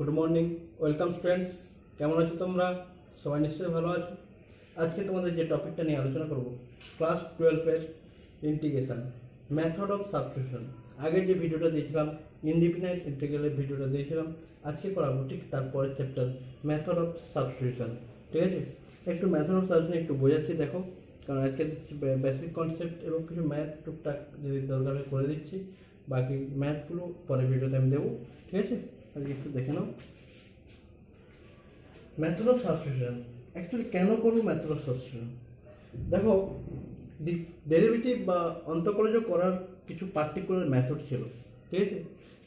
Good morning, welcome students. কেমন আছো তোমরা? সবাই নিশ্চয়ই ভালো আছো। আজকে তোমাদের যে টপিকটা নিয়ে আলোচনা করব, ক্লাস 12-এর ইন্টিগ্রেশন, মেথড অফ সাবস্টিটিউশন। আগে যে ভিডিওটা দিয়েছিলাম ইনডিফিনাইট ইন্টিগ্রালের ভিডিওটা দিয়েছিলাম, আজকে করাবো ঠিক তারপরের চ্যাপ্টার মেথড অফ সাবস্টিটিউশন। ঠিক আছে, একটু মেথড অফ সাবস্টিটিউশন একটু বোঝাচ্ছি দেখো, কারণ আজকে দিচ্ছি বেসিক কনসেপ্ট এবং কিছু ম্যাথ টুকটাক যদি দরকার হয় করে দিচ্ছি, বাকি ম্যাথগুলো পরে ভিডিওতে আমি দেবো। ঠিক আছে, আজকে একটু দেখে নাও মেথড অফ সাবস্টিটিউশন। অ্যাকচুয়ালি কেন করবো মেথড অফ সাবস্টিটিউশন? দেখো, ডেরিভেটিভ বা অন্তঃকলজ করার কিছু পার্টিকুলার মেথড ছিল, ঠিক আছে,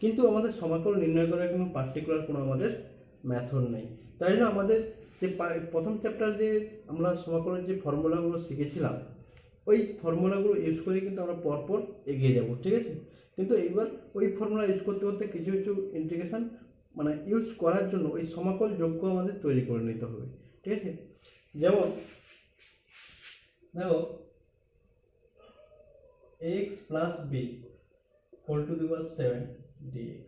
কিন্তু আমাদের সমাকল নির্ণয় করার কোনো পার্টিকুলার কোনো আমাদের মেথড নেই। তাই জন্য আমাদের যে প্রথম চ্যাপ্টার যে আমরা সমাকলের যে ফর্মুলাগুলো শিখেছিলাম, ওই ফর্মুলাগুলো ইউজ করে কিন্তু আমরা পরপর এগিয়ে যাব। ঠিক আছে, কিন্তু এইবার ওই ফর্মুলা ইউজ করতে করতে কিছু কিছু ইন্টিগ্রেশন মানে ইউজ করার জন্য ওই সমাকল যোগ্য আমাদের তৈরি করে নিতে হবে। ঠিক আছে, যেমন দেখো x plus B whole to the power 7 dx,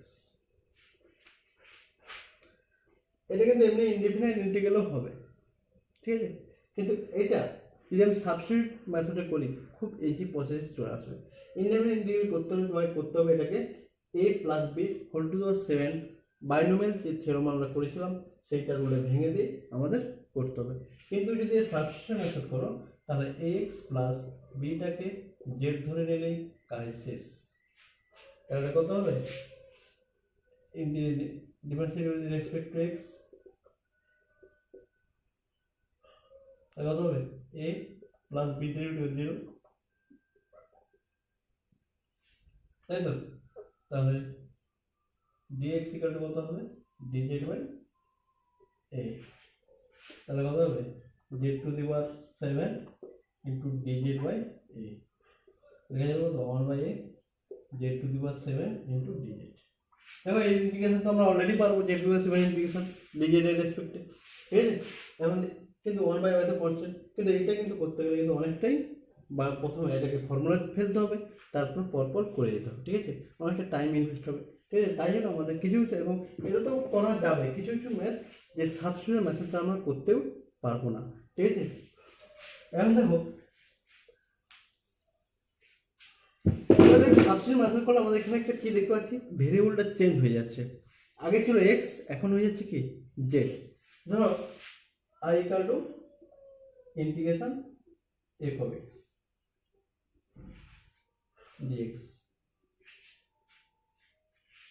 এটা কিন্তু এমনি ইনডিফিনাইট ইন্টিগ্রালও হবে। ঠিক আছে, কিন্তু এটা যদি আমি সাবস্টিটিউট মেথডে করি খুব ইজি প্রসেস চলে আসবে। ইনডিফিনাইট ইন্টিগ্রাল করতে হবে এটাকে a plus B whole to the power 7 binomial যে থিওরেম আমরা করেছিলাম সেইটা রুলে ভেঙে দিয়ে আমাদের করতে হবে। কিন্তু যদি সাবস্টিটিউশন মেথড করো তাহলে ax প্লাস বিটাকে জেড ধরে নিলেই কাজ শেষ। তাহলে কত হবে? Differentiate with respect to x, তাহলে কত হবে? a প্লাস বি ডেরিভেটিভ 0, তাই তো? তাহলে dx ইকুয়াল টু কত হবে? dz বাই a, তাহলে কত হবে? z to the power 7 into dz by a, লেখা যাবে কত? 1 by a z to the power 7 into dz। দেখো এই ইন্টিগ্রেশন তো আমরা অলরেডি পারবো, z to the power 7 integration dz এর রেসপেক্টে। ঠিক আছে, এখন কিন্তু 1 বাই তো কনস্ট্যান্ট, কিন্তু এটা কিন্তু করতে গেলে কিন্তু অনেকটাই, বা প্রথমে এটাকে ফর্মুলা ফেলতে হবে, তারপর পরপর করে দিতে হবে। ঠিক আছে, অনেকটা টাইম ইনভেস্ট হবে। ঠিক আছে, তাই জন্য আমাদের কিছু কিছু, এবং এটা তো করা যাবে কিছু কিছু ম্যাথ যে সাবস্টিটিউশন মেথডটা আমরা করতেও পারবো না। ঠিক আছে, এখন দেখো সাবস্টিটিউশন মেথড করলে আমাদের এখানে একটা কি দেখতে পাচ্ছি, ভেরিয়েবলটা চেঞ্জ হয়ে যাচ্ছে। আগে ছিল এক্স, এখন হয়ে যাচ্ছে কি জেড। ধরো I equal to integration F of X DX,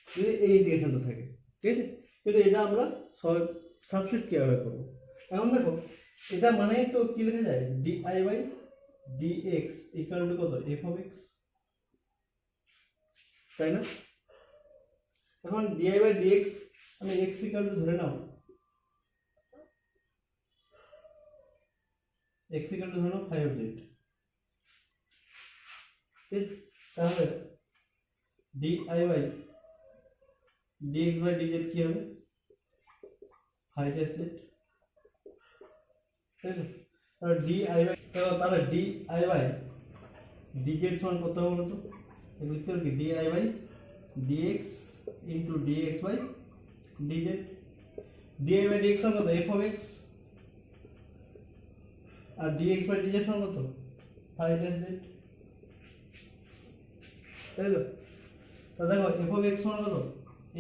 যদি এই ইন্টিগ্রেশনটা থাকে। ঠিক আছে, কিন্তু এটা আমরা সাবস্টিটিউট কীভাবে করবো? এখন দেখো এটা মানে তো কি লেখা যায়, DI by DX equal to কত? এফ অফ এক্স, তাই না? এখন ডিআই বাই ডিএক্স আমি এক্স ইকুয়াল টু ধরে নাও, এক্স ইকুয়াল টু ধরে নাও 5z। ঠিক, তাহলে DI by DX by DZ কি হবে? 5z। তাই তো? তাহলে ডিআই বাই, তাহলে ডিআই বাই ডিজেড সমান কত হবে বলতো? এর উত্তর কি? DI by DX into DX by DZ. DI by DX সমান কত? এফ অফ এক্স, আর ডিএক্স বাই ডিজেড সমান কত? 5z। তাই তো? তাহলে দেখো এফ অফ এক্স সমান কত?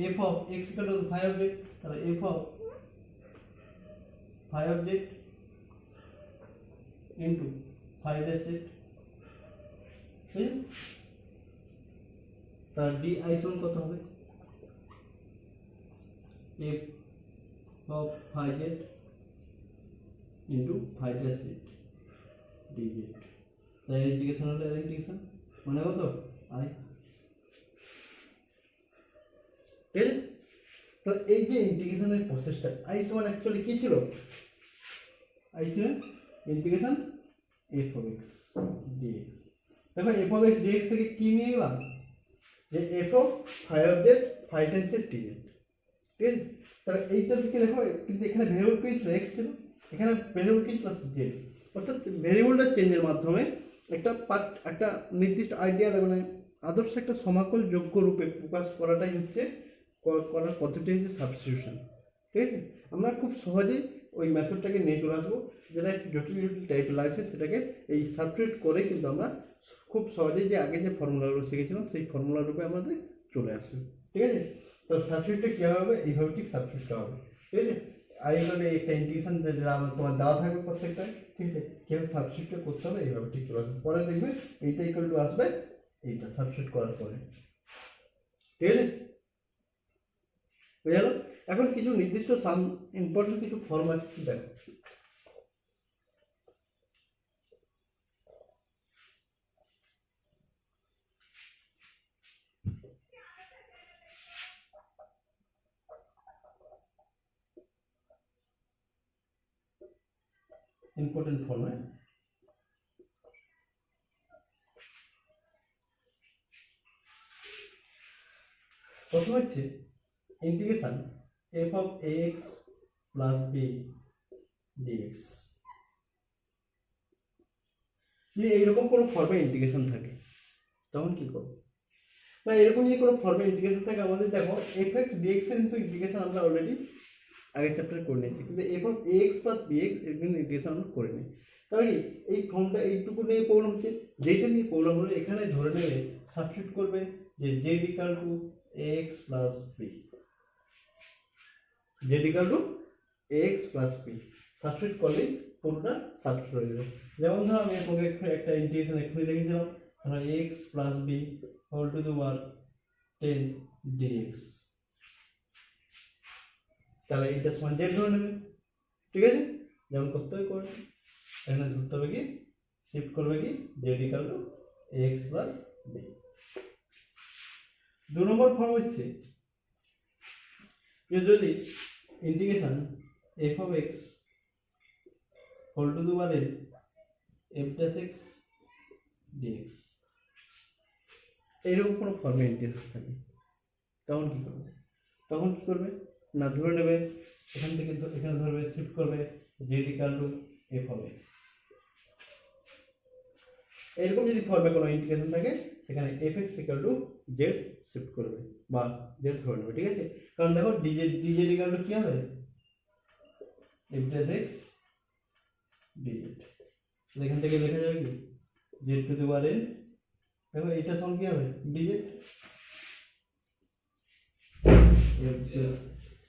F of x equal two 5z, তাহলে F of 5z into 5z। ঠিক, তার ডি আই সমান কত হবে? F of 5z into 5z DZ. তাই ইন্টিগ্রেশন হলো ইন্টিগ্রেশন মানে কত? আই। ঠিক আছে, তো এই যে ইন্টিগ্রেশনের প্রসেসটা, আই সমান অ্যাকচুয়ালি কি ছিল? আই ছিল integration F of X DX. দেখো এফ অফ এক্স ডিএক্স থেকে কি নিয়ে গেলাম, যে F of 5z 5z DZ. ঠিক আছে, তাহলে এইটা থেকে দেখো, কিন্তু এখানে ভেরিয়েবল কি ছিল? এক্স ছিল, এখানে ভেরিয়েবল কি ছিল? জেড। অর্থাৎ ভেরিয়েবলটা চেঞ্জের মাধ্যমে একটা নির্দিষ্ট আইডিয়া, মানে আদর্শ একটা সমাকল যোগ্য রূপে প্রকাশ করাটাই হচ্ছে করার পদ্ধতি হচ্ছে সাবস্টিটিউশন। ঠিক আছে, আমরা খুব সহজেই ওই মেথডটাকে নিয়ে চলে আসবো, যেটা একটু জটিল জটিল টাইপের লাগছে সেটাকে এই সাবস্টিটিউট করে কিন্তু আমরা খুব সহজেই যে আগে যে ফর্মুলাগুলো শিখেছিলাম সেই ফর্মুলা রূপে আমাদের চলে আসবে। ঠিক আছে, তো সাবস্টিটিউটটা কীভাবে হবে, এইভাবে ঠিক সাবস্টিটিউটটা হবে। ঠিক আছে, আর এইভাবে একটা ইন্টিগ্রেশন যেটা আমার তোমার দেওয়া থাকবে প্রত্যেকটা, ঠিক আছে, কীভাবে সাবস্টিটিউট করতে হবে এইভাবে ঠিক চলে আসবে। পরে দেখবে এইটা ইকুয়াল টু আসবে এইটা সাবস্টিটিউট করার পরে। ঠিক আছে, বুঝে গেল। এখন কিছু নির্দিষ্ট সাম ইম্পর্টেন্ট কিছু ফর্ম আছে, দেখো ইম্পর্টেন্ট ফর্মে প্রথম হচ্ছে integration F of A X plus B DX. যদি এইরকম কোনো ফর্মে ইন্টিগ্রেশন থাকে তখন কি করবো, না এরকম যদি কোনো ফর্মে ইন্টিগ্রেশন থাকে, আমাদের দেখো এফ এক্স ডিএক্স এর কিন্তু ইন্টিগ্রেশন আমরা অলরেডি আগের চ্যাপ্টারে করে নিয়েছি, কিন্তু F of A X plus B X এর কিন্তু ইন্টিগ্রেশন আমরা করে নিই। তাহলে কি এই ফর্মটা এইটুকু নিয়ে প্রবলেম হচ্ছে, যেটা নিয়ে প্রবলেম হলো এখানে ধরে নেবে সাবস্টিটিউট করবে যে Z equal to X plus B, Z equal to X plus B substitute করলেই পুরোটা সাবস্টিটিউট হয়ে যাবে। যেমন ধরো আমি তোমাকে একটা ইন্টিগ্রেশন এক্ষুনি দেখিয়েছিলাম, ধরো X plus B whole to the power 10 DX, তাহলে এটা সমান জেড ধরে নেবে। ঠিক আছে, যেমন করতে হবে করে, এখানে ধরতে হবে কি শিফট করবে কি Z equal to X plus B. 2 number form হচ্ছে যে যদি integration F of X whole to the power F dash X DX, এইরকম কোনো ফর্মে ইন্টিগ্রেশন থাকে তখন কি করবে, তখন কি করবে না ধরে নেবে এখান থেকে এখানে ধরবে শিফট করবে Z equal two F of x. এরকম যদি ফর্মে কোনো ইন্টিগ্রেশন থাকে সেখানে F x equal to Z shift করবে বা জেড ধরে নেবে। ঠিক আছে, কারণ দেখো ডিজেড ইকাল টু কি হবে এফ ড্যাশ এক্স ডিজেড, এখান থেকে লেখা যাবে কি Z to the power N, দেখো এটা সমান কি হবে DZ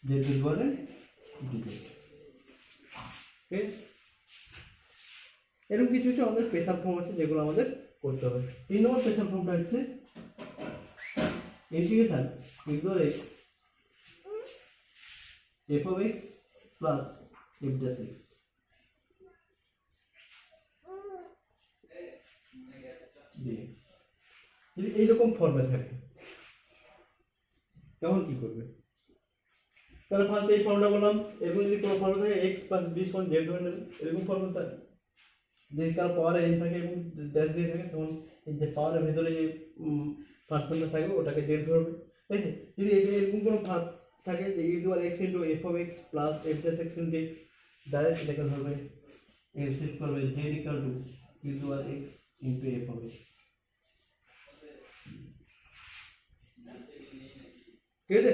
Z to the power N DZ. Okay, এরকম কিছু কিছু আমাদের স্পেশাল ফর্ম আছে যেগুলো আমাদের করতে হবে। 3 নম্বর স্পেশাল ফর্মটা হচ্ছে integration into x F of X plus F dash x. যদি এইরকম ফর্মে থাকে তখন কি করবে, তাহলে ফার্স্ট এই ফর্মটা বললাম, এরকম যদি কোনো ফর্মে থাকে এক্স প্লাস বি সমান জেড ধরে নেবে, এরকম ফর্মে থাকে যদি কার পাওয়ারে এন থাকে এবং ড্যাশ দিয়ে থাকে তখন এই যে পাওয়ারের ভেতরে যে পার্সেন্টটা থাকবে ওটাকে জেড ধরবে। ঠিক আছে, যদি এটা এরকম কোনো থাকে যে E to R X into F of X plus F dash X into X, direct এটাকে ধরবে এর শিফট করবে Z equal to E to R X into F of X. ঠিক আছে,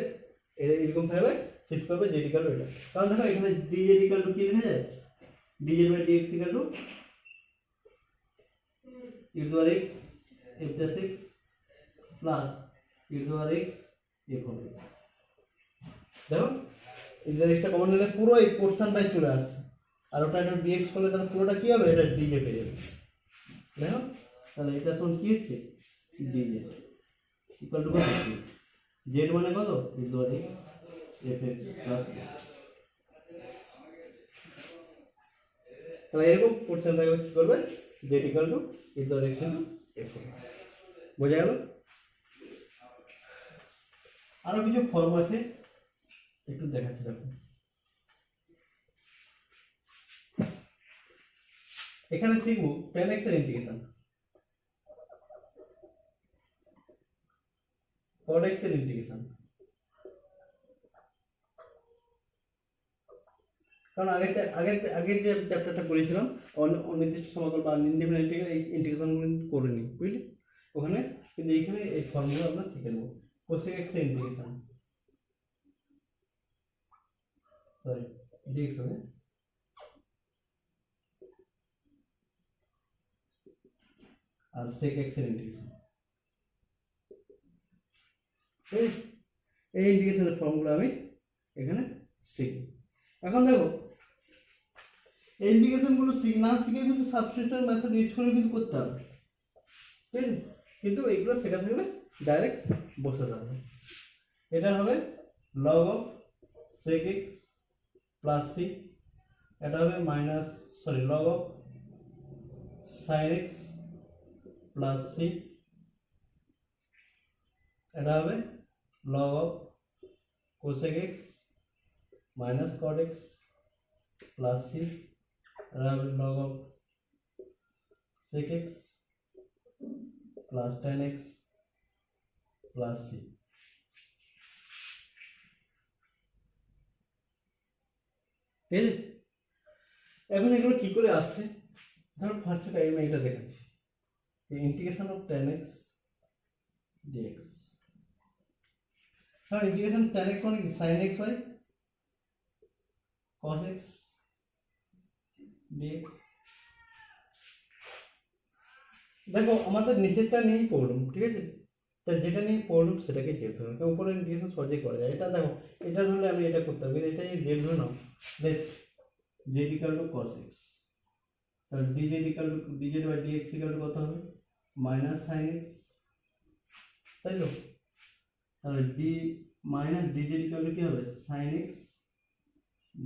এরকম থাকলে শিফট করবে জেড ইকাল টু এটা, কারণ দেখো এখানে ডিজেড ইকাল টু কি লেখা যায় DZ by DX equal to E to R X F dash X plus E to R X F of X. দেখো এই যে এক্সটা কমন নিলে পুরো এই পোর্শনটাই চলে আসছে, আর ওটা একটা ডিএক্স করলে তাহলে পুরোটা কি হবে এটা ডিজে পেয়ে যাবে। দেখো তাহলে এটা সমান কি হচ্ছে ডিজেড ইকুয়াল টু কত, জেড মানে কত E to R X F X plus, তাহলে এরকম পোর্শনটাকে কি করবে Z equal to E to R X into F X. বোঝা গেল। আরো কিছু ফর্ম আছে একটু দেখাচ্ছি, দেখো এখানে শিখবো tan x এর ইন্টিগ্রেশন, cot x এর ইন্টিগ্রেশন, কারণ আগের যে চ্যাপ্টারটা করেছিলাম অনির্দিষ্ট সমাকল বা ইনডিফিনিট ইন্টিগ্রেশন করিনি, বুঝলি ওখানে, কিন্তু এইখানে এই ফর্মুলা আমরা শিখে নেবো। cosec x এর ইন্টিগ্রেশন সরি ডিএক্স হবে আর sec x এর ইন্টিগ্রেশন। এই ইন্টিগ্রেশনের ফর্মুলা আমি এখানে শিখব। এখন দেখো এই ইন্টিগ্রেশনগুলো না শিখে কিন্তু সাবস্টিটিউশন মেথড ইউজ করে কিন্তু করতে হবে, ঠিক আছে? কিন্তু এইগুলো শেখা থাকলে ডাইরেক্ট বসে যাবে। এটা হবে log of sec x প্লাস c, এটা হবে log of sin x প্লাস c, এটা হবে log of cosec x minus cot x প্লাস c, এটা হবে log of sec x plus tan x প্লাস c। ঠিক আছে, এখন এগুলো কি করে আসছে? ধরো ফার্স্ট টাইম এটা দেখাচ্ছি, integration of tan x dx। তাহলে ইন্টিগ্রেশন tan x মানে কি? sin x by cos x dx। দেখো আমাদের নিচেরটা নিয়েই পড়লাম, ঠিক আছে? তা যেটা নিয়ে পড়লাম সেটাকে যেতে হবে, তো উপরে ইন্টিগ্রেশন সহজেই করা যায়। এটা দেখো, এটা ধরলে আমি এটা করতে হবে, এটা এই জেড ধরে নাও, let z equal to cos x, তাহলে dz equal to dz by dx equal to কত হবে? মাইনাস sin x, তাই তো? তাহলে মাইনাস dz ইকুয়াল টু কি হবে? sin x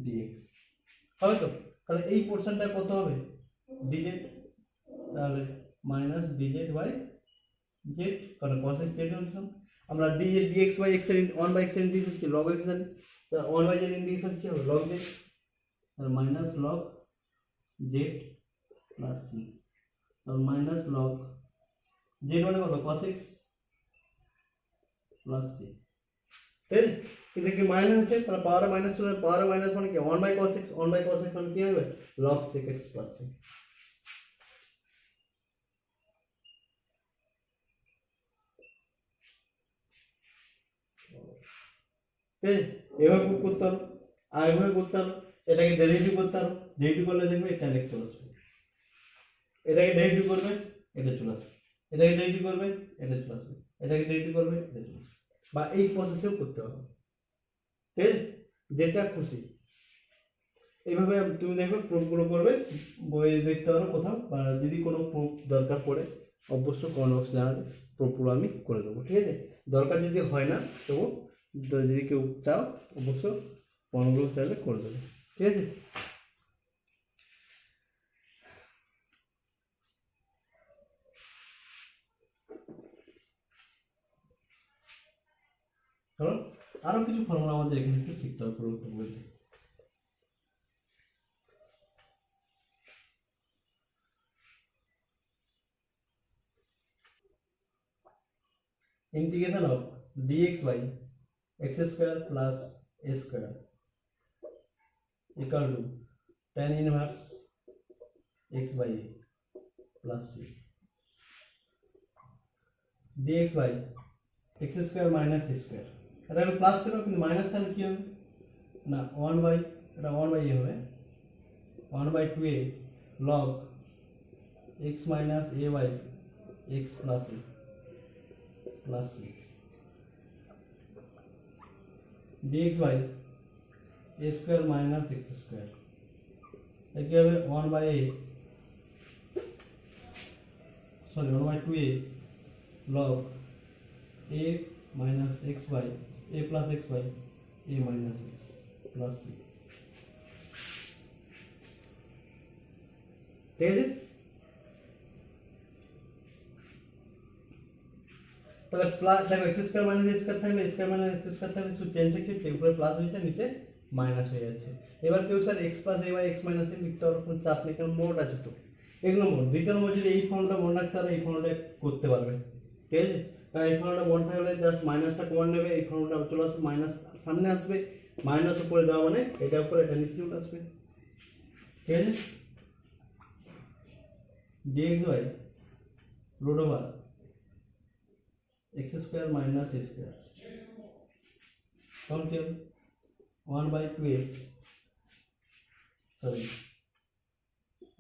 dx হবে তো? তাহলে এই পোরশনটা কত হবে? dz, তাহলে মাইনাস dz বাই z, কারণ cos x z হচ্ছে আমরা dz dx বাই x এর 1 বাই x এর ইন্টিগ্রেশন কি log x জানি, তাহলে 1 বাই z ইন্টিগ্রেশন কি হবে? log z, তাহলে minus log z plus c, তাহলে মাইনাস log z মানে কত? cos x প্লাস c। ঠিক আছে, কিন্তু কি মাইনাস আছে, তাহলে পাওয়ার মাইনাস চলে, পাওয়ার মাইনাস মানে কি 1 by cos x, 1 by cos x মানে কি হবে? log sec x প্লাস c। ঠিক আছে, এভাবে করতে হবে, আর এভাবে করতে হবে, এটাকে ডেরিভেটিভ করতে হবে, ডেরিভেটিভ করলে দেখবে tan x চলে আসবে, এটাকে ডেরিভেটিভ করবে এটা চলে আসবে, এটাকে ডেরিভেটিভ করবে এটা চলে আসবে, এটাকে ডেরিভেটিভ করবে এটা চলে আসবে, বা এই প্রসেসেও করতে হবে। ঠিক আছে, যেটা খুশি এইভাবে তুমি দেখবে প্রুফগুলো করবে, বইয়ে দেখতে পারো কোথাও, বা যদি কোনো প্রুফ দরকার পড়ে অবশ্যই কমেন্ট বক্সে জানাবে, প্রুফগুলো আমি করে দেবো। ঠিক আছে, দরকার যদি হয় না তবু যদি কেউ চাও অবশ্যই কমেন্টগুলো চাইলে করে দেবে। ঠিক আছে, চলো আরো কিছু ফর্মুলা আমাদের এখানে একটু শিখতে হবে পরবর্তী বইতে। Integration of dx by x square plus a square equal to tan inverse x by a plus c, dx by x square minus a square, এটা আমি প্লাস ছিল কিন্তু মাইনাস তাহলে কি হবে না 1 বাই, এটা 1 বাই a হবে, 1 by 2a log x minus a by x plus a plus c, dx by a square minus x square, এটা কি হবে 1 by a, sorry 1 by 2a log a minus x by a plus x by a minus x plus c। ঠিক আছে, তাহলে plus দেখো x square minus a square থাকলে square minus x square থাকলে শুধু চেঞ্জটা কি হচ্ছে, উপরে প্লাস হয়েছে নিচে মাইনাস হয়ে যাচ্ছে। এবার কেউ sir x plus a by x minus a লিখতে পারো, কোনো চাপ নেই, কারণ মোড আছে তো। এক নম্বর, দ্বিতীয় নম্বর যদি এই ফর্মুলাটা মনে রাখতে পারো এই ফর্মুলাটা করতে পারবে। ঠিক আছে, কারণ এই ফর্মুলাটা মনে থাকলে জাস্ট মাইনাসটা কমন নেবে, এই ফর্মুলাটা চলে আসবে, মাইনাস সামনে আসবে, মাইনাস উপরে দেওয়া মানে এটা উপরে এটা নিচে চলে আসবে। ঠিক আছে, dx by root over x square minus a square তখন কি হবে 1 by 2a sorry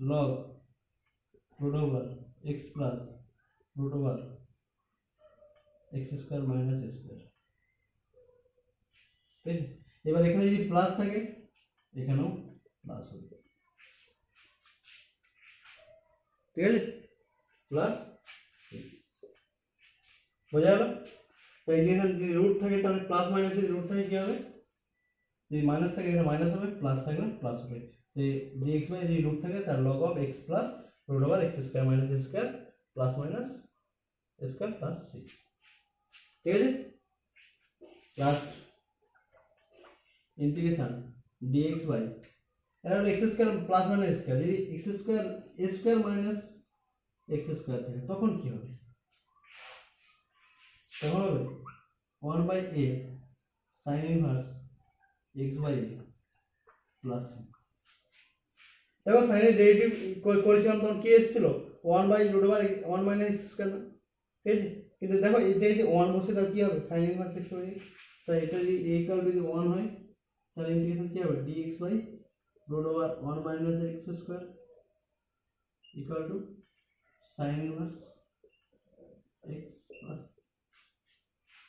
log root over x plus root over x square minus a square. ঠিক, এবার এখানে যদি প্লাস থাকে এখানেও প্লাস হবে, ঠিক আছে, প্লাস বোঝা গেল। তো ইন্টিগ্রেশন যদি রুট থাকে তাহলে প্লাস মাইনাস, যদি রুট থাকে কি হবে, যদি মাইনাস থাকে এখানে মাইনাস হবে, প্লাস থাকলে প্লাস হবে। dx বাই যদি রুট থাকে তার log of x plus root over x square minus a square plus minus a square plus c, ঠিক আছে। লাস্ট ইন্টিগ্রেশন dx বাই এটা হলো x square plus minus a square, যদি x square a square minus x square থাকে তখন কি হবে, তখন হবে 1 by a sin inverse x by a plus c। দেখো সাইনের ডেরিভেটিভ করেছিলাম তখন কি এসেছিল 1 by root over 1 minus x square না, ঠিক আছে। কিন্তু দেখো এটা যদি 1 বসে তাহলে কি হবে sin inverse x by a, তাই এটা যদি a ইকুয়াল যদি 1 হয় তাহলে ইন্টিগ্রেশন কি হবে dx by root over 1 minus x square equal to sin inverse x plus,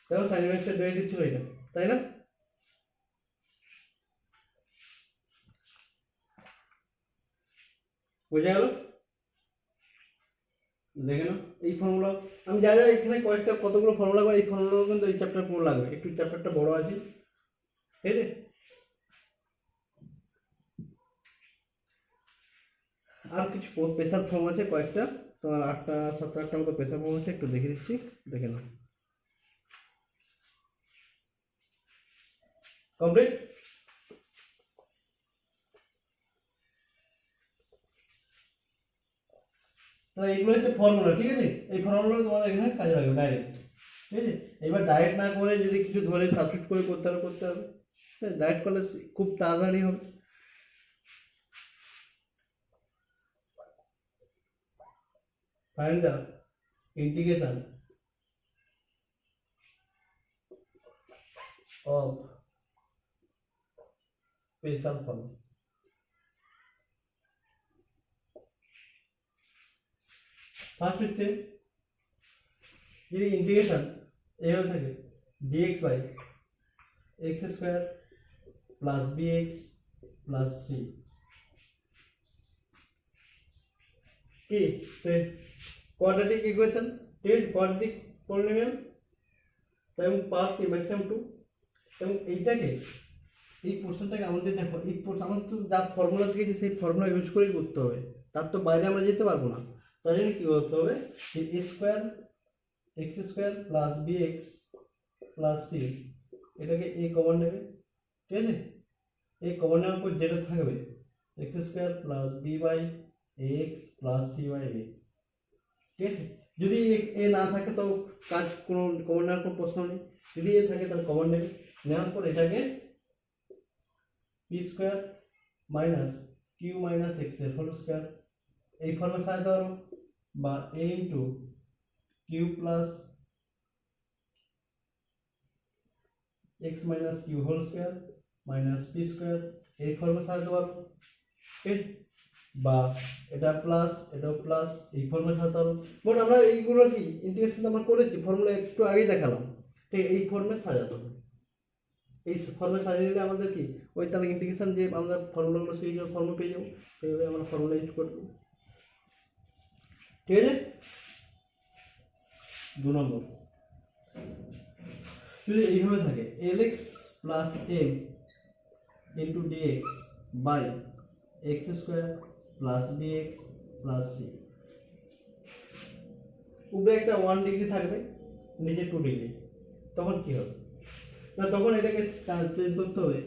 দেখো sin ইনভার্সের ডেরিভেটিভ ছিল এটা, তাই না। বুঝা গেল, দেখে নাও এই ফর্মুলা আমি যা যা এখানে কয়েকটা কতগুলো ফর্মুলা করে এই ফর্মুলাগুলো কিন্তু এই চ্যাপ্টার পুরো লাগবে, একটু চ্যাপ্টারটা বড় আছে, ঠিক আছে। আর কিছু স্পেশাল ফর্ম আছে কয়েকটা, তোমার 8টা 7টা 8টা মতো স্পেশাল ফর্ম আছে, একটু দেখিয়ে দিচ্ছি, দেখে নাও। কমপ্লিট। তাহলে এইগুলো হচ্ছে ফর্মুলা, ঠিক আছে। এই ফর্মুলা তোমাদের এখানে কাজে লাগবে ডাইরেক্ট, ঠিক আছে। এবার ডাইরেক্ট না করে যদি কিছু ধরে সাবস্টিটিউট করে করতে হবে, ডাইরেক্ট করলে খুব তাড়াতাড়ি হবে। Find the integration of special form. First হচ্ছে যদি ইন্টিগ্রেশন এইভাবে থাকে dx by x square plus bx plus c, কি সে কোয়াড্রেটিক ইকুয়েশন, ঠিক আছে, কোয়াড্রেটিক পলিনোমিয়াল এবং পাওয়ার কি ম্যাক্সিমাম 2, এবং এইটাকে এই পোর্শনটাকে আমাদের দেখো এই পোর্শন আমাদের তো যা ফর্মুলা শিখেছি সেই ফর্মুলা ইউজ করেই করতে হবে, তার তো বাইরে আমরা যেতে পারবো না। তাই জন্য কী করতে হবে, a square x square plus bx plus c এটাকে a কমন নেবে, ঠিক আছে। এই কমন নেওয়ার পর যেটা থাকবে x square plus b by ax plus c by a, ঠিক আছে। যদি এ না থাকে তো কাজ কোনো কমন নেওয়ার কোনো প্রশ্ন নেই, যদি এ থাকে তাহলে কমন নেবে, নেওয়ার পর এটাকে p square minus Q minus X এর হোল স্কোয়ার এই ফর্মে সাজাতে পারো, বা a into Q plus X minus Q whole square minus P square এই ফর্মে সাজাতে পারো, ঠিক, বা এটা প্লাস এটাও প্লাস এই ফর্মে সাজাতে পারো। মোট আমরা এইগুলো কি ইন্টিগ্রেশন আমরা করেছি, ফর্মুলা একটু আগেই দেখালাম, ঠিক, এই ফর্মে সাজাতে হবে। এই ফর্মে সাজিয়ে নিলে আমাদের কি ওই তাহলে ইন্টিগ্রেশন যে আমরা ফর্মুলাগুলো সেই ফর্মে পেয়ে যাবো, সেইভাবে আমরা ফর্মুলা ইউজ করে দেবো, ঠিক আছে। 2 নম্বর যদি এইভাবে থাকে lx plus m into dx by X square plus bx plus c, উপরে একটা 1 ডিগ্রি থাকবে নিচে 2 ডিগ্রি, তখন কি হবে না, তখন এটাকে চেঞ্জ করতে হবে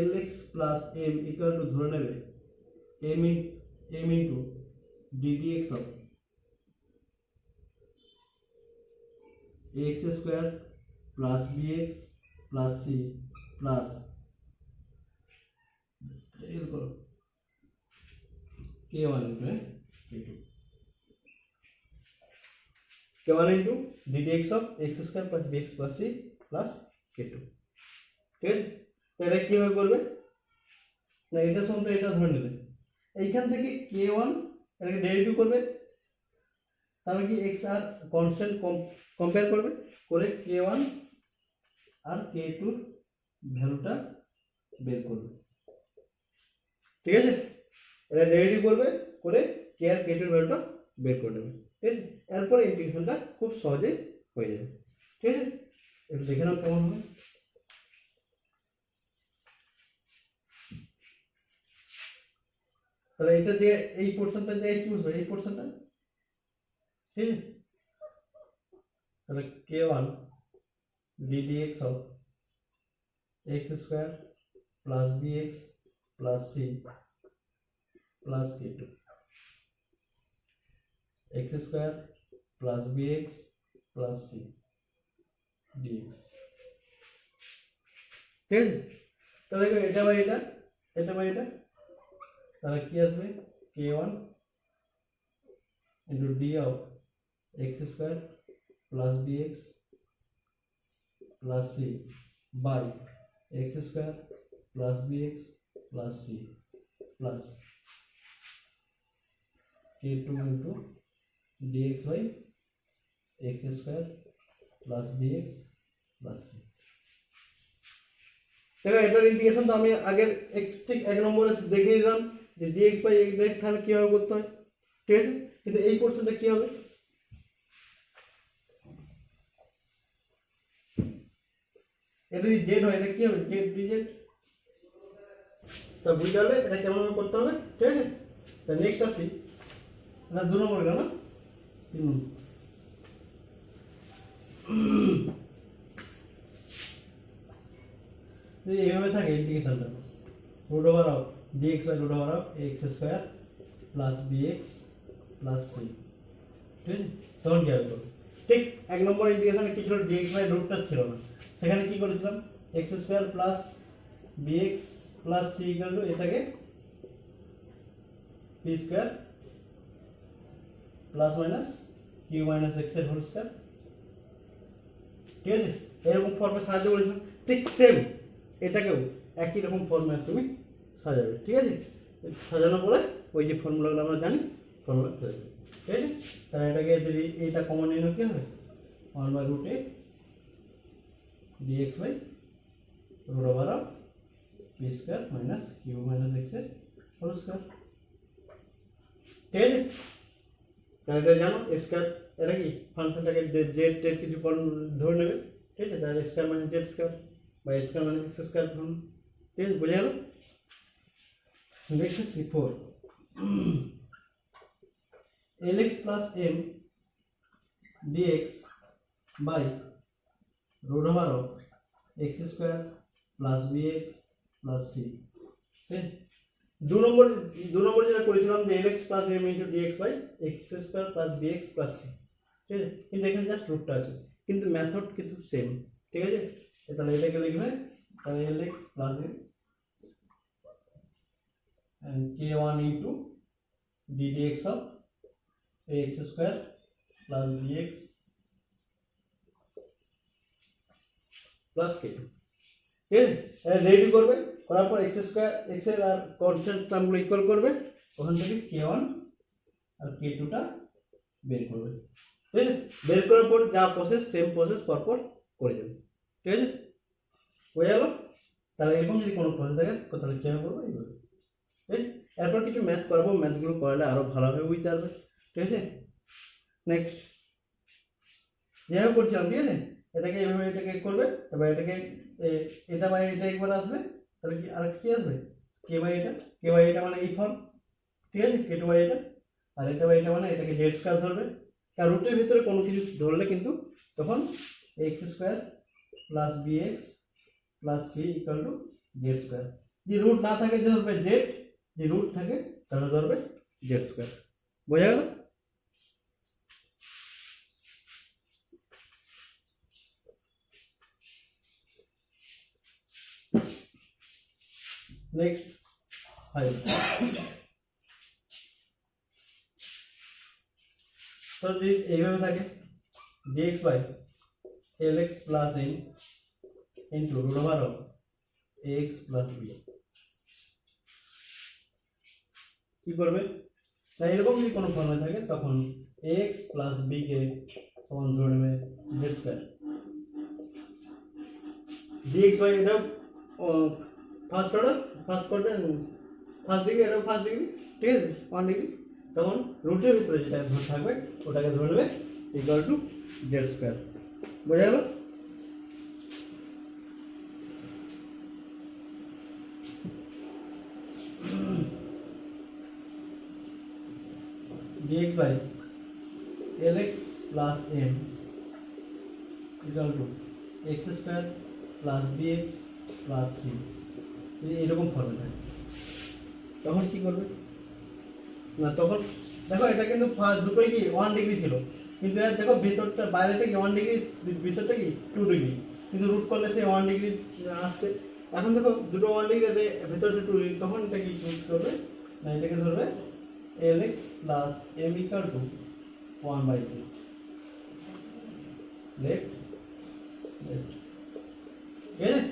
lx plus m equal to ধরে নেবে m into ddx of x square plus bx plus c plus k1 into k1 into ddx of x square plus bx plus c plus k2, ঠিক আছে। তো এটা কীভাবে করবে না, এটা সঙ্গে এটা ধরে নেবে এইখান থেকে k1 এটাকে ডেরিভেটিভ করবে, তাহলে কি x আর কনস্ট্যান্ট কম্পেয়ার করবে, করে k1 আর k2 এর ভ্যালুটা বের করবে। ঠিক আছে, এটা ডেরিভেটিভ করবে, করে k আর k2 এর ভ্যালুটা বের করে নেবে। ঠিক আছে, এরপরে ইন্টিগ্রেশনটা খুব সহজেই হয়ে যাবে। ঠিক আছে, একটু দেখে নাও কেমন হবে। তাহলে এটা দিয়ে এই পোর্শনটা দিয়ে কি বুঝবে, এই পোর্শনটা। ঠিক আছে, তাহলে k1 ddx of x square plus bx plus c plus k2 x square plus bx plus c dx। ঠিক আছে, তাহলে এটা বাই এটা, এটা বাই এটা, তাহলে কি আসবে k1 into d of x square plus bx plus c by x square plus bx plus c plus k2 into dx by x square plus bx plus c। দেখো এটার ইন্টিগ্রেশন তো আমি আগের ঠিক 1 নম্বরে দেখিয়ে দিলাম যে dx বাই x তাহলে কিভাবে করতে হয়। ঠিক আছে, কিন্তু এই পোর্শনটা কি হবে, এটা যদি z হয় এটা কি হবে, z dz। তো বুঝতে পারলে এটা কেমন ভাবে করতে হবে। ঠিক আছে, তো নেক্সট আসি, না 2 নম্বর গেল না, 3 নম্বর। যদি এইভাবে থাকে ইন্টিগ্রেশনটা root over of dx by root over of x square plus bx plus c। ঠিক আছে, তখন কি হবে, ঠিক 1 নম্বর ইন্টিগ্রেশনে কি ছিল, dx by রুটটা ছিল না, সেখানে কি করেছিলাম x square plus bx plus c equal to এটাকে p square plus minus q minus x এর হোল স্কয়ার। ঠিক আছে, এরকম ফর্মে সাজাতে বলেছিলাম, ঠিক সেম এটাকেও একই রকম ফর্মে তুমি সাজাবে। ঠিক আছে, সাজানোর পরে ওই যে ফর্মুলাগুলো আমরা জানি ফর্মুলা চলে যাবে। ঠিক আছে, তাহলে এটাকে যদি এইটা কমন নিয়ে কি হবে, 1 by root A dx by root over of p square minus q minus x এর হোল স্কয়ার। ঠিক আছে, তাহলে এটা জানো স্কয়ার, এটা কি ফাংশনটাকে z এর কিছু ধরে নেবে। ঠিক আছে, তাহলে স্কয়ার মাইনাস z স্কয়ার বা square minus x square form. ঠিক আছে, বুঝে গেল। নেক্সট আছে 4 lx plus m dx by root over of x square plus bx plus c। দু নম্বর যেটা করেছিলাম যে lx plus m into dx by x square plus bx plus c। ঠিক আছে, কিন্তু এখানে জাস্ট রুটটা আছে, কিন্তু মেথড কিন্তু সেম। ঠিক আছে, তাহলে এটাকে লিখবে, তাহলে lx plus m and k1 into ddx of x square plus bx plus k। ঠিক আছে, এটা রেডি করবে, করার পর x স্কয়ার x এর আর কনস্ট্যান্ট টার্মগুলো ইকুয়াল করবে, ওখান থেকে k1 আর k2 টা বের করবে। ঠিক আছে, বের করার পর যা প্রসেস সেম প্রসেস পরপর করে যাবে। ঠিক আছে, হয়ে গেল। তাহলে এরকম যদি কোনো প্রসেস থাকে তাহলে কিভাবে করবো এইভাবে। ঠিক, এরপর কিছু ম্যাথ করবো, ম্যাথগুলো করলে আরো ভালোভাবে বুঝতে পারবে। ঠিক আছে, নেক্সট যেভাবে করছিলাম, ঠিক আছে, এটাকে এইভাবে এটাকে করবে, তারপর এটাকে এটা বাই এটা একবার আসবে, তাহলে কি আর কি আসবে, কে বাই এটা মানে এই ফর্ম। ঠিক আছে, কে টু বাই এটা, আর এটা বাই এটা মানে এটাকে জেড স্কয়ার ধরবে, কারণ রুটের ভিতরে কোনো কিছু ধরলে কিন্তু তখন X square plus B X plus C equal to Z square. যদি রুট না থাকে যে ধরবে জেড, যদি রুট থাকে তাহলে ধরবে জেড স্কয়ার। বোঝা গেল। নেক্সট 5, তো যদি এইভাবে থাকে dx by lx plus n into root over of ax plus b। কি করবে না এরকম যদি কোনো ফর্মে থাকে তখন এক্স প্লাস বি কে সমান ধরে নেবে জেড স্কোয়ার ডিএক্স বাই এটা ফার্স্ট অর্ডার ফার্স্ট ডিগ্রি এটাও ফার্স্ট ডিগ্রি ঠিক আছে 1 ডিগ্রি তখন রুটের ভিতরে যেটা থাকবে ওটাকে ধরে নেবে ইকুয়াল টু জেড স্কোয়ার বোঝা গেল dx by lx plus m equal to x square plus bx plus c এরকম ফর্মে থাকে তখন কি করবে না তখন দেখো এটা কিন্তু ফার্স্ট দুটোই কি 1 ডিগ্রি ছিল কিন্তু এর দেখো ভিতরটা বাইরেটা কি 1 ডিগ্রি ভিতরটা কি 2 ডিগ্রি কিন্তু রুট করলে সে 1 ডিগ্রি আসছে এখন দেখো দুটো 1 ডিগ্রি ভিতরটা 2 ডিগ্রি তখন এটা কি চুজ করবে না এটাকে ধরবে lx plus m equal to 1 by 3 left ঠিক আছে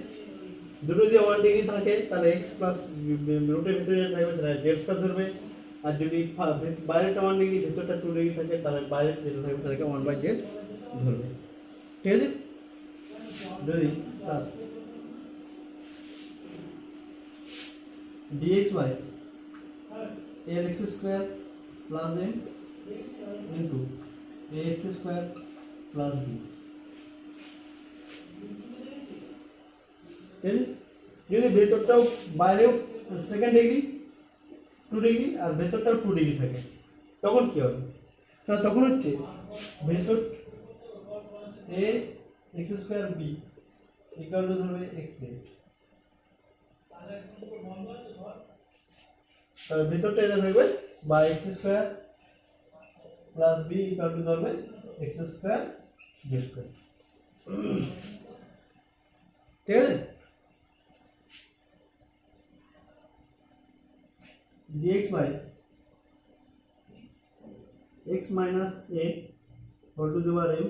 দুটো যদি 1 ডিগ্রি থাকে তাহলে x প্লাস রুটের ভিতরে যেটা থাকবে সেটা z স্কয়ার ধরবে আর যদি বাইরেটা 1 ডিগ্রি ভিতরটা 2 ডিগ্রি থাকে তাহলে বাইরে যেটা থাকবে সেটাকে 1 by z ধরবে ঠিক আছে যদি dx by lx square plus m into ax square plus b যদি ভেতরটাও বাইরেও সেকেন্ড ডিগ্রি 2 ডিগ্রি আর ভেতরটাও 2 ডিগ্রি থাকে তখন কি হবে না তখন হচ্ছে ভেতর a x square b equal to ধরবে x তাহলে ভিতরটা এটা থাকবে বা x square plus b equal to ধরবে x স্কয়ার b স্কয়ার ঠিক আছে dx by x minus a whole to the power m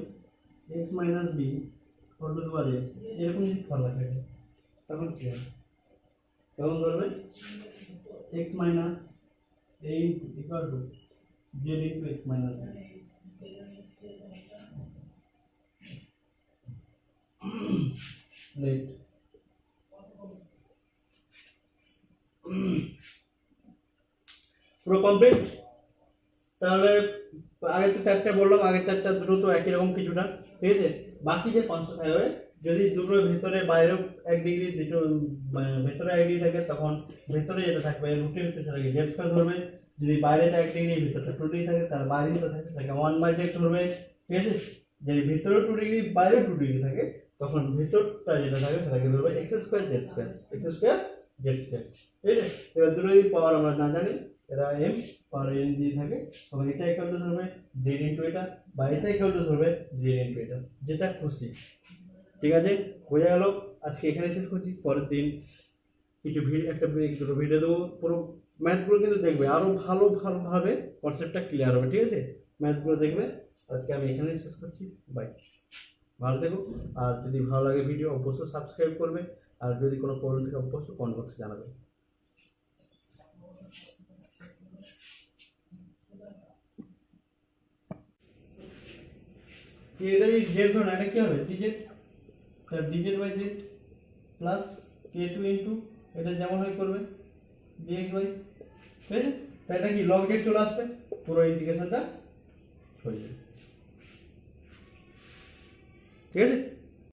x minus b whole to the power a এরকম যদি ফর্মুলা থাকে তখন কি হবে তখন ধরবে x minus a equal to z into x minus a right পুরো কমপ্লিট তাহলে আগে তো চারটা বললাম আগে চারটা দুটো তো একই রকম কিছুটা ঠিক আছে বাকি যে পাঁচটা থাকবে যদি দুটোর ভিতরে বাইরেও 1 ডিগ্রি দুটো ভিতরে 1 ডিগ্রি থাকে তখন ভিতরে যেটা থাকবে রুটের ভিতরে সেটাকে z স্কয়ার ধরবে যদি বাইরেটা 1 ডিগ্রি ভিতরটা 2 ডিগ্রি থাকে তার বাইরে যেটা থাকে সেটাকে 1 বাই z ধরবে ঠিক আছে যদি ভিতরে 2 ডিগ্রি বাইরে 2 ডিগ্রি থাকে তখন ভিতরটা যেটা থাকে সেটাকে ধরবে x square z square x square z square ঠিক আছে এবার দুটো যদি পাওয়ার আমরা না জানি এরা m পাওয়ার n দিয়ে থাকে তখন এটা ইকুয়াল টু ধরবে z ইনটু এটা বা এটা ইকুয়াল টু ধরবে z ইনটু এটা যেটা খুশি ঠিক আছে বোঝা গেল আজকে এখানে শেষ করছি পরের দিন কিছু দুটো ভিডিও দেবো পুরো ম্যাথগুলো কিন্তু দেখবে আরও ভালোভাবে কনসেপ্টটা ক্লিয়ার হবে ঠিক আছে ম্যাথগুলো দেখবে আজকে আমি এখানেই শেষ করছি বাই ভালো থেকো আর যদি ভালো লাগে ভিডিও অবশ্যই সাবস্ক্রাইব করবে আর যদি কোনো প্রবলেম থাকে অবশ্যই কমেন্ট বক্সে জানাবে এটা যদি জেড ধরুন এটা কি হবে DZ DZ by Z plus k2 into এটা যেমন হয় করবে dx বাই ঠিক আছে তাই এটা কি লগ জেড চলে আসবে পুরো ইন্টিগ্রেশনটা হয়ে যাবে ঠিক আছে